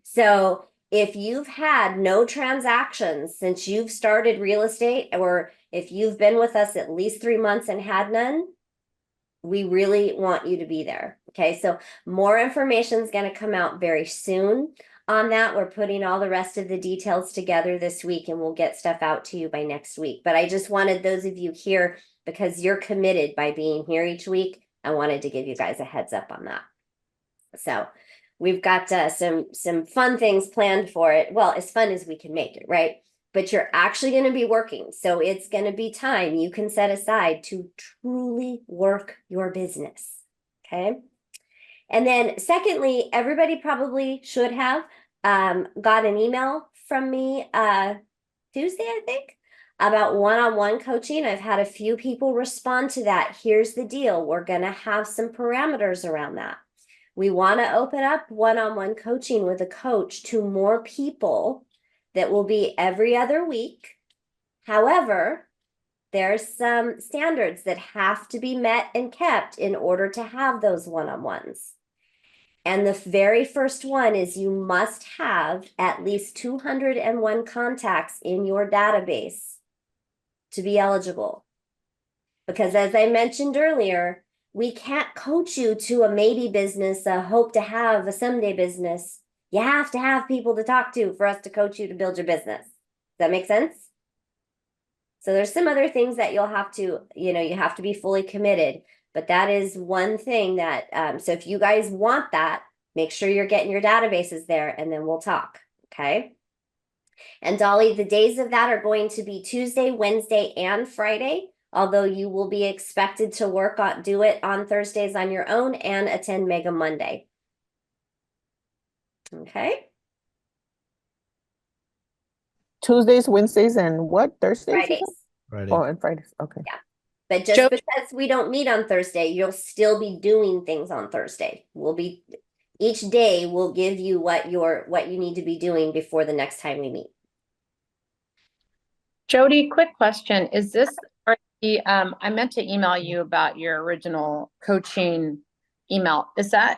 So if you've had no transactions since you've started real estate, or if you've been with us at least 3 months and had none, we really want you to be there. Okay, so more information is going to come out very soon on that. We're putting all the rest of the details together this week and we'll get stuff out to you by next week. But I just wanted those of you here, because you're committed by being here each week, I wanted to give you guys a heads up on that. So we've got some fun things planned for it. Well, as fun as we can make it, right? But you're actually going to be working. So it's going to be time you can set aside to truly work your business. Okay. And then secondly, everybody probably should have got an email from me Tuesday, I think, about one-on-one coaching. I've had a few people respond to that. Here's the deal. We're going to have some parameters around that. We want to open up one-on-one coaching with a coach to more people that will be every other week. However, there's some standards that have to be met and kept in order to have those one-on-ones. And the very first one is you must have at least 201 contacts in your database to be eligible. Because as I mentioned earlier, we can't coach you to a maybe business, a hope to have a someday business. You have to have people to talk to for us to coach you to build your business. Does that make sense? So there's some other things that you'll have to, you have to be fully committed. But that is one thing that, so if you guys want that, make sure you're getting your databases there and then we'll talk. Okay. And Dolly, the days of that are going to be Tuesday, Wednesday, and Friday, although you will be expected to do it on Thursdays on your own and attend Mega Monday. Okay. Tuesdays, Wednesdays, and what? Thursdays? you said? Fridays. Friday. Oh, and Fridays. Okay. Yeah. But just Jodi- because we don't meet on Thursday, you'll still be doing things on Thursday. Each day will give you what you need to be doing before the next time we meet. Jodi, quick question. Is this, I meant to email you about your original coaching email. Is that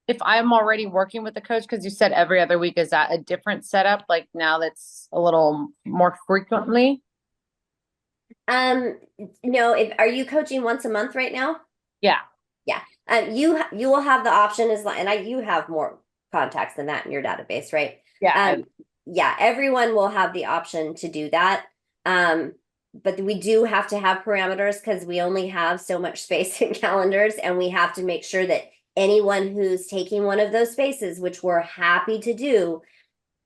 if I'm already working with the coach, because you said every other week, is that a different setup? Like now that's a little more frequently? No, are you coaching once a month right now? Yeah. Yeah. You will have the option you have more contacts than that in your database, right? Yeah. Yeah, everyone will have the option to do that. But we do have to have parameters because we only have so much space in calendars, and we have to make sure that anyone who's taking one of those spaces, which we're happy to do,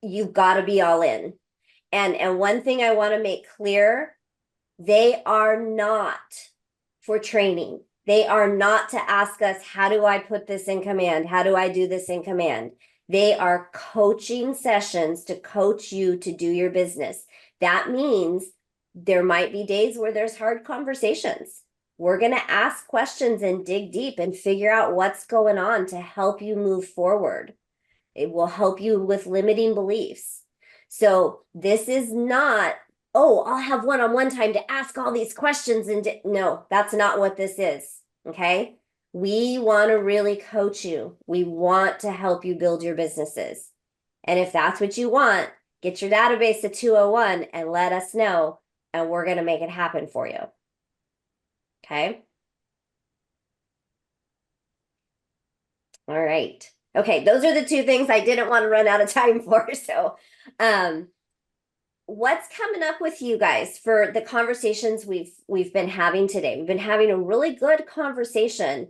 you've got to be all in. And one thing I want to make clear, they are not for training. They are not to ask us, how do I put this in command? How do I do this in command? They are coaching sessions to coach you to do your business. That means there might be days where there's hard conversations. We're going to ask questions and dig deep and figure out what's going on to help you move forward. It will help you with limiting beliefs. So this is not, oh, I'll have one-on-one time to ask all these questions. No, that's not what this is. Okay. We want to really coach you. We want to help you build your businesses. And if that's what you want, get your database to 201 and let us know, and we're going to make it happen for you. Okay. All right. Okay, those are the two things I didn't want to run out of time for. So, what's coming up with you guys for the conversations we've been having today? We've been having a really good conversation.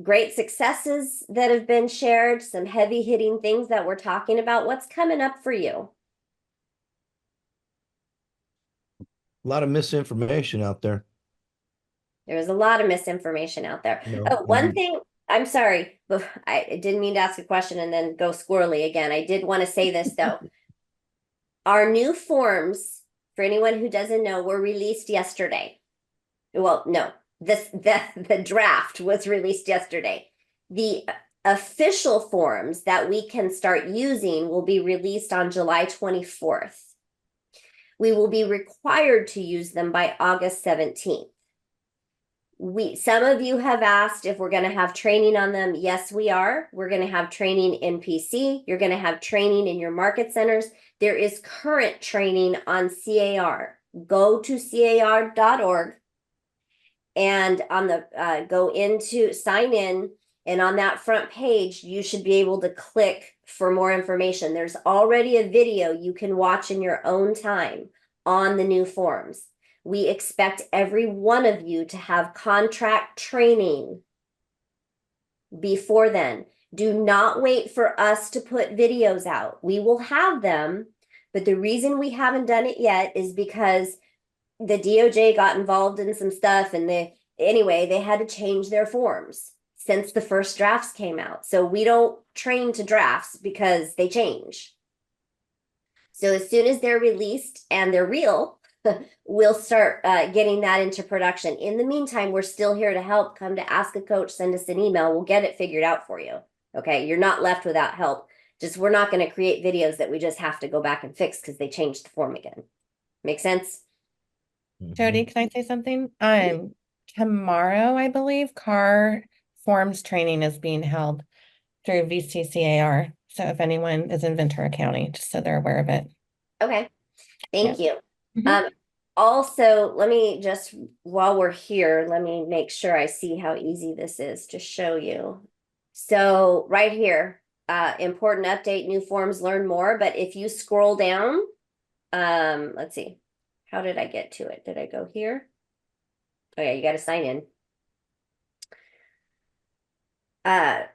Great successes that have been shared, some heavy hitting things that we're talking about. What's coming up for you? A lot of misinformation out there. There's a lot of misinformation out there. You know, Oh, one thing, I'm sorry, but I didn't mean to ask a question and then go squirrely again. I did want to say this though. Our new forms, for anyone who doesn't know, were released yesterday. Well, no, the draft was released yesterday. The official forms that we can start using will be released on July 24th. We will be required to use them by August 17th. Some of you have asked if we're going to have training on them. Yes, we are. We're going to have training in PC. You're going to have training in your market centers. There is current training on CAR. Go to car.org and on the go into sign in, and on that front page you should be able to click for more information. There's already a video you can watch in your own time on the new forms. We expect every one of you to have contract training before then. Do not wait for us to put videos out. We will have them, but the reason we haven't done it yet is because the DOJ got involved in some stuff, and they had to change their forms since the first drafts came out. So we don't train to drafts because they change. So as soon as they're released and they're real, we'll start getting that into production. In the meantime, we're still here to help. Come to Ask a Coach, send us an email. We'll get it figured out for you. Okay, you're not left without help. Just we're not going to create videos that we just have to go back and fix because they changed the form again. Make sense? Jodi, can I say something? Tomorrow, I believe, car forms training is being held through VCCAR. So if anyone is in Ventura County, just so they're aware of it. Okay, thank you. Mhm. Also, let me just, while we're here, let me make sure I see how easy this is to show you. So right here, important update, new forms, learn more. But if you scroll down, let's see. How did I get to it? Did I go here? Oh yeah, you got to sign in.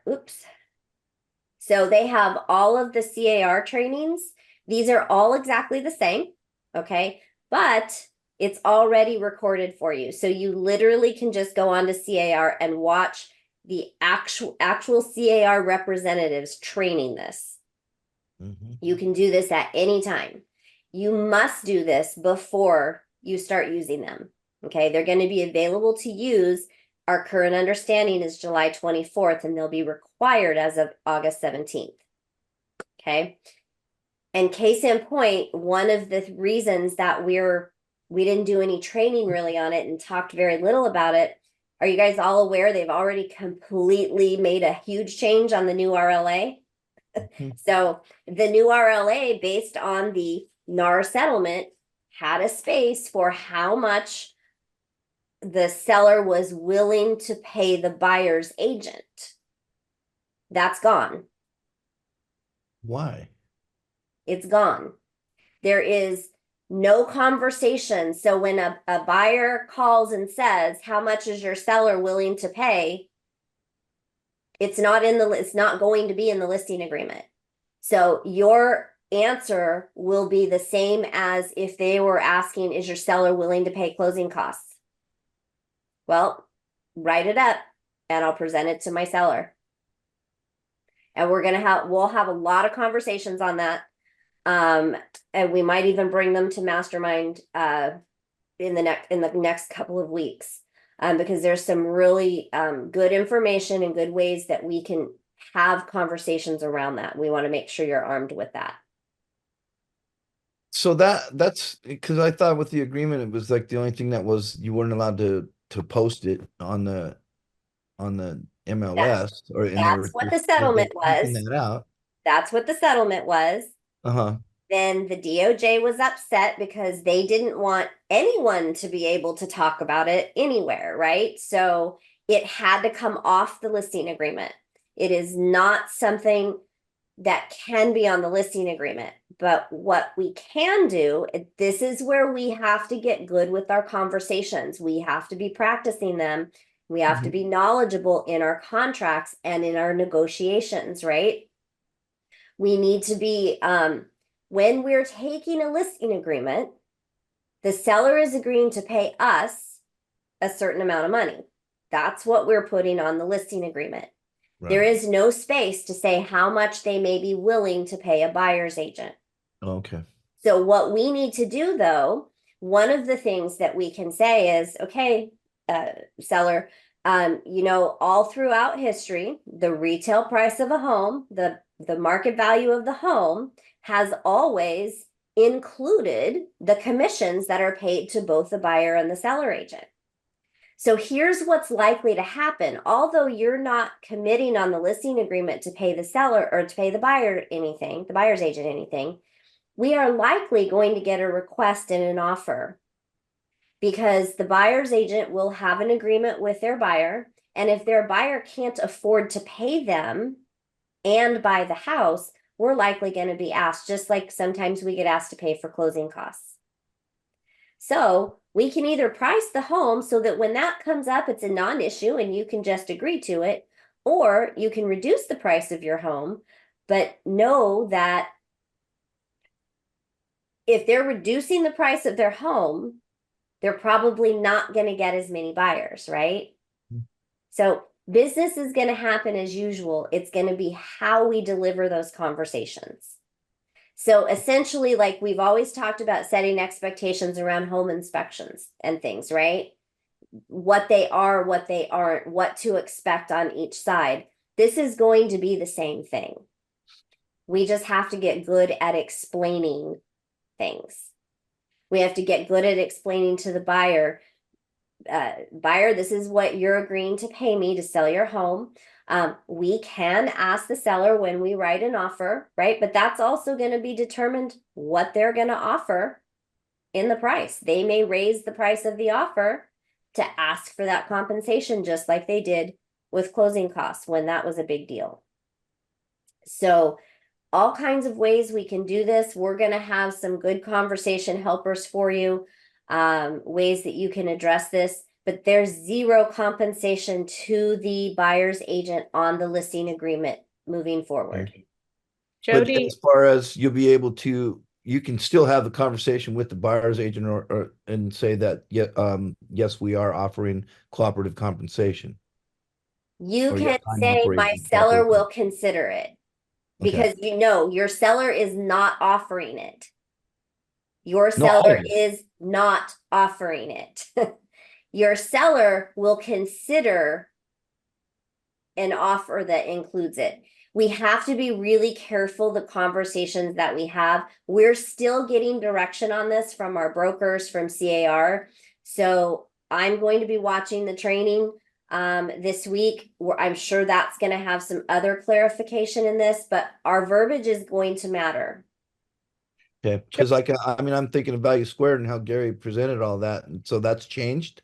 Oops. So they have all of the CAR trainings. These are all exactly the same, okay? But it's already recorded for you. So you literally can just go on to CAR and watch the actual CAR representatives training this. Mhm. You can do this at any time. You must do this before you start using them. Okay, they're going to be available to use. Our current understanding is July 24th, and they'll be required as of August 17th. Okay. And case in point, one of the reasons that we didn't do any training really on it and talked very little about it. Are you guys all aware they've already completely made a huge change on the new RLA? Mhm. So the new RLA, based on the NAR settlement, had a space for how much the seller was willing to pay the buyer's agent. That's gone. Why? It's gone. There is no conversation. So when a buyer calls and says, how much is your seller willing to pay? It's not going to be in the listing agreement. So your answer will be the same as if they were asking, is your seller willing to pay closing costs? Well, write it up and I'll present it to my seller. And we'll have a lot of conversations on that. And we might even bring them to Mastermind in the next couple of weeks. Because there's some really good information and good ways that we can have conversations around that. We want to make sure you're armed with that. So that's because I thought with the agreement it was like the only thing that was you weren't allowed to post it on the MLS or and they That's were what the they're settlement taking was. that out. That's what the settlement was. Uh-huh. Then the DOJ was upset because they didn't want anyone to be able to talk about it anywhere, right? So it had to come off the listing agreement. It is not something that can be on the listing agreement. But what we can do, this is where we have to get good with our conversations. We have to be practicing them. We have to be knowledgeable in our contracts and in our negotiations, right? We need to be, when we're taking a listing agreement, the seller is agreeing to pay us a certain amount of money. That's what we're putting on the listing agreement. There Right. is no space to say how much they may be willing to pay a buyer's agent. Okay. So what we need to do though, one of the things that we can say is, okay, seller, all throughout history, the retail price of a home, the market value of the home has always included the commissions that are paid to both the buyer and the seller agent. So here's what's likely to happen. Although you're not committing on the listing agreement to pay the seller or to pay the buyer anything, the buyer's agent anything, we are likely going to get a request and an offer because the buyer's agent will have an agreement with their buyer. And if their buyer can't afford to pay them and buy the house, we're likely going to be asked, just like sometimes we get asked to pay for closing costs. So we can either price the home so that when that comes up, it's a non-issue and you can just agree to it, or you can reduce the price of your home, but know that if they're reducing the price of their home, they're probably not going to get as many buyers, right? So business is going to happen as usual. It's going to be how we deliver those conversations. So essentially, like we've always talked about setting expectations around home inspections and things, right? What they are, what they aren't, what to expect on each side. This is going to be the same thing. We just have to get good at explaining things. We have to get good at explaining to the buyer, this is what you're agreeing to pay me to sell your home. We can ask the seller when we write an offer, right? But that's also going to be determined what they're going to offer in the price. They may raise the price of the offer to ask for that compensation, just like they did with closing costs when that was a big deal. So all kinds of ways we can do this. We're going to have some good conversation helpers for you. ways that you can address this, but there's zero compensation to the buyer's agent on the listing agreement moving forward. But Jodi, as far as you'll be able to, you can still have the conversation with the buyer's agent or and say that, yeah, yes, we are offering cooperative compensation. You Or can I'm say my operating seller cooperative. will consider it Okay. because your seller is not offering it. Your No, I seller know. is not offering it. Your seller will consider an offer that includes it. We have to be really careful the conversations that we have. We're still getting direction on this from our brokers, from CAR. So I'm going to be watching the training this week. I'm sure that's going to have some other clarification in this, but our verbiage is going to matter. Okay, because I mean, I'm thinking of value squared and how Gary presented all that, and so that's changed.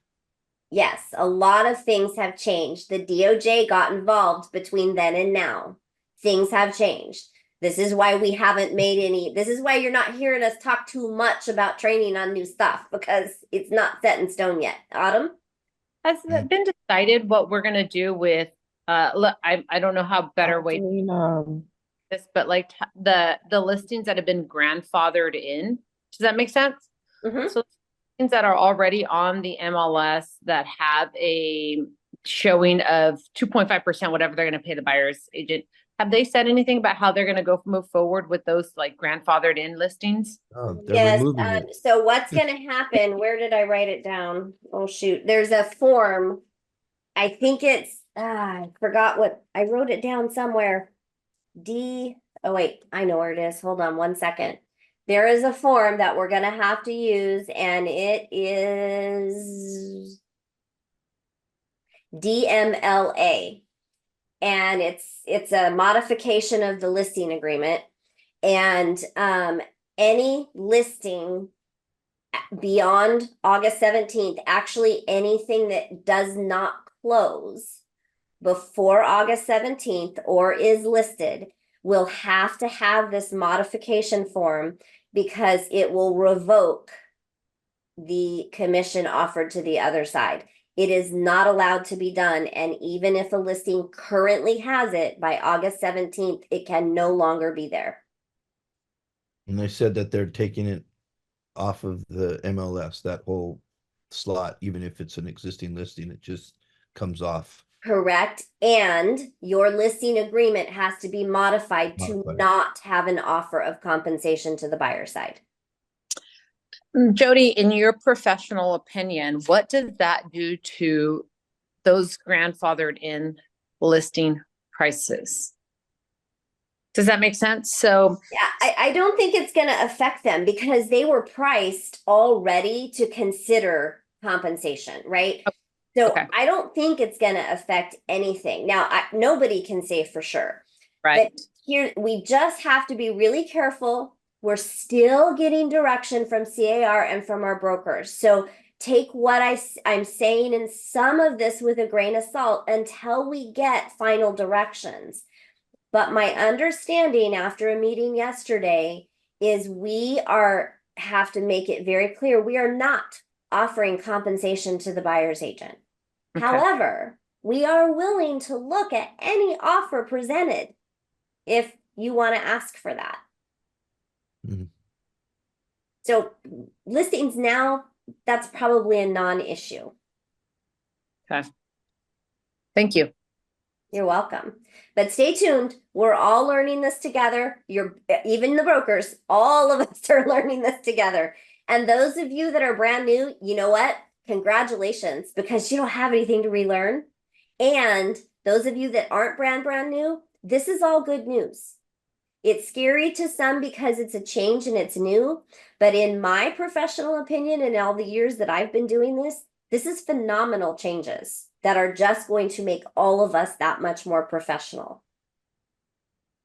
Yes, a lot of things have changed. The DOJ got involved between then and now. Things have changed. This is why we haven't made any, this is why you're not hearing us talk too much about training on new stuff because it's not set in stone yet. Autumn? has it been decided what we're gonna do with, look, I don't know how better way Doing, this, but like the listings that have been grandfathered in. Does that make sense? Mhm. So listings that are already on the MLS that have a showing of 2.5%, whatever they're gonna pay the buyer's agent. Have they said anything about how they're gonna go move forward with those like grandfathered in listings? Oh, they're Yes, removing it. so what's going to happen? Where did I write it down? Oh, shoot. There's a form. I think it's, I forgot what, I wrote it down somewhere. Oh, wait, I know where it is. Hold on one second. There is a form that we're going to have to use, and it is DMLA. And it's a modification of the listing agreement. And any listing beyond August 17th, actually anything that does not close before August 17th or is listed will have to have this modification form because it will revoke the commission offered to the other side. It is not allowed to be done. And even if a listing currently has it by August 17th, it can no longer be there. And they said that they're taking it off of the MLS, that whole slot, even if it's an existing listing, it just comes off. Correct. And your listing agreement has to be modified to Modified. not have an offer of compensation to the buyer side. Jodi, in your professional opinion, what does that do to those grandfathered in listing prices? Does that make sense? So, Yeah, I don't think it's going to affect them because they were priced already to consider compensation, right? So okay. I don't think it's going to affect anything. Now, nobody can say for sure. Right. But here, we just have to be really careful. We're still getting direction from CAR and from our brokers. So take what I'm saying in some of this with a grain of salt until we get final directions. But my understanding after a meeting yesterday is we have to make it very clear we are not offering compensation to the buyer's agent. Okay. However, we are willing to look at any offer presented if you want to ask for that. Mhm. So listings now, that's probably a non-issue. Okay. Thank you. You're welcome. But stay tuned. We're all learning this together. Even the brokers, all of us are learning this together. And those of you that are brand new, you know what? Congratulations, because you don't have anything to relearn. And those of you that aren't brand new, this is all good news. It's scary to some because it's a change and it's new. But in my professional opinion, and all the years that I've been doing this is phenomenal changes that are just going to make all of us that much more professional.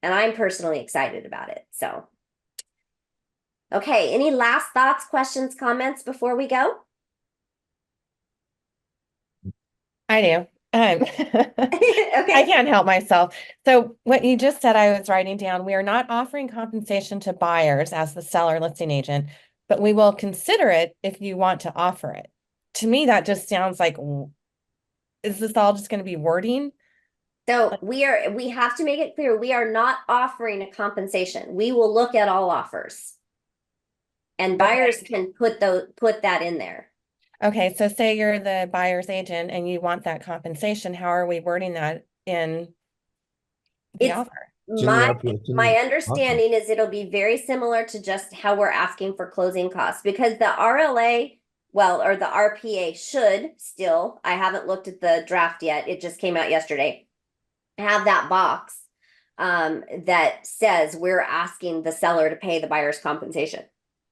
And I'm personally excited about it. So, okay, any last thoughts, questions, comments before we go? I do. I Okay. can't help myself. So what you just said, I was writing down, we are not offering compensation to buyers as the seller listing agent. but we will consider it if you want to offer it. To me, that just sounds like, is this all just going to be wording? So we have to make it clear, we are not offering a compensation. We will look at all offers. And buyers can put that in there. Okay, so say you're the buyer's agent and you want that compensation, how are we wording that in the It's offer? It's in the RPO, it's in My the understanding is it'll be very similar to just how we're asking for closing costs, because the RLA, or the RPA should still, I haven't looked at the draft yet, it just came out yesterday, have that box that says we're asking the seller to pay the buyer's compensation.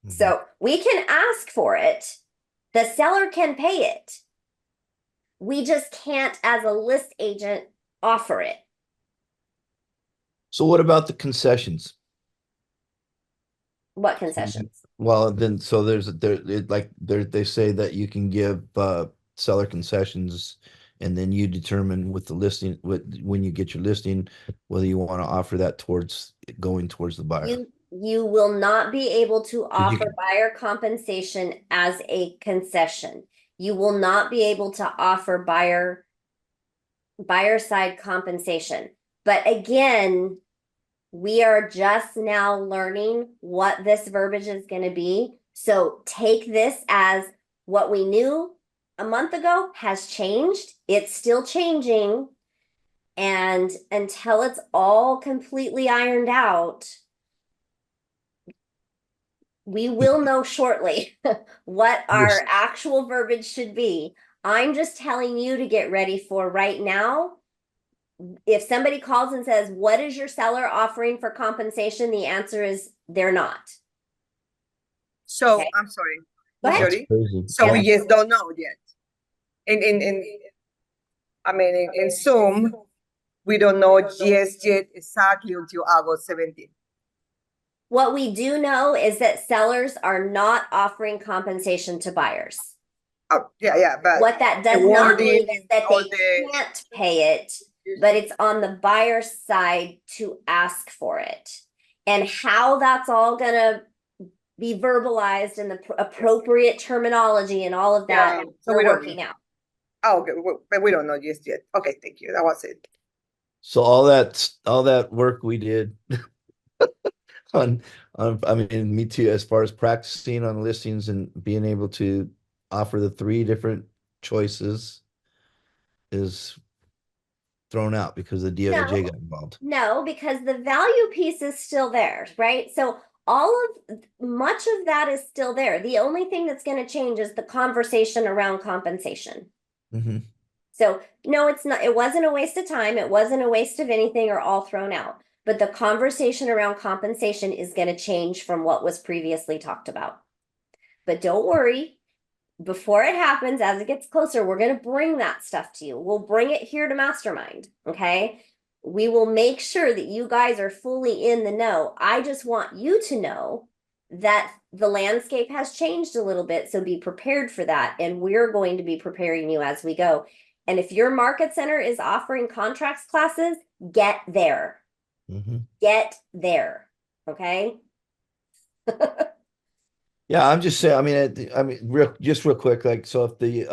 Mhm. So we can ask for it. The seller can pay it. We just can't, as a list agent, offer it. So what about the concessions? What concessions? Well, then, so they say that you can give seller concessions, and then you determine with the listing, when you get your listing, whether you want to offer that towards going towards the buyer. You will not be able to you offer can- buyer compensation as a concession. You will not be able to offer buyer side compensation. But again, we are just now learning what this verbiage is going to be. So take this as what we knew a month ago has changed. It's still changing. And until it's all completely ironed out, we will know shortly what our actual verbiage should be. I'm just telling you to get ready for right now. If somebody calls and says, what is your seller offering for compensation? The answer is they're not. So Okay. I'm sorry, Go Ms. ahead. That's Jodi. crazy. So we just don't know yet. In Zoom, we don't know just yet exactly until August 17th. What we do know is that sellers are not offering compensation to buyers. Oh, yeah, but What that does the not mean wording is that or they the- can't pay it, but it's on the buyer's side to ask for it. And how that's all gonna be verbalized and the appropriate terminology and all of that, Yeah, so we're we don't working know. out. Oh, okay, but we don't know just yet. Okay, thank you. That was it. So all that work we did I mean, me too, as far as practicing on listings and being able to offer the 3 different choices is thrown out because the DOJ got involved. No, because the value piece is still there, right? So much of that is still there. The only thing that's going to change is the conversation around compensation. Mm-hmm. So no, it's not, it wasn't a waste of time. It wasn't a waste of anything or all thrown out. But the conversation around compensation is going to change from what was previously talked about. But don't worry, before it happens, as it gets closer, we're going to bring that stuff to you. We'll bring it here to Mastermind. Okay. We will make sure that you guys are fully in the know. I just want you to know that the landscape has changed a little bit. So be prepared for that. And we're going to be preparing you as we go. And if your market center is offering contracts classes, get there. Mm-hmm. Get there. Okay. Yeah, I'm just saying, real quick, like, so if the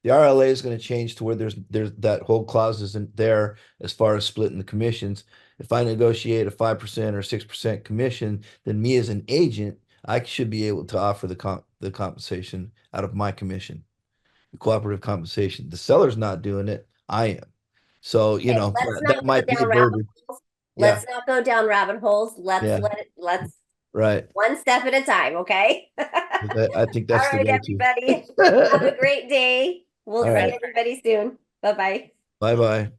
RLA is going to change to where there's that whole clause isn't there as far as splitting the commissions. If I negotiate a 5% or 6% commission, then me as an agent, I should be able to offer the compensation out of my commission, the cooperative compensation. The seller's not doing it, I am. So, Okay, let's that not might go be the down rabbit verbiage. holes. Yeah, Let's not go down rabbit holes. yeah, Let's right. one step at a time, okay? I think All that's the right, go-to. everybody. Have a great day. We'll All see right. everybody soon. Bye-bye. Bye-bye.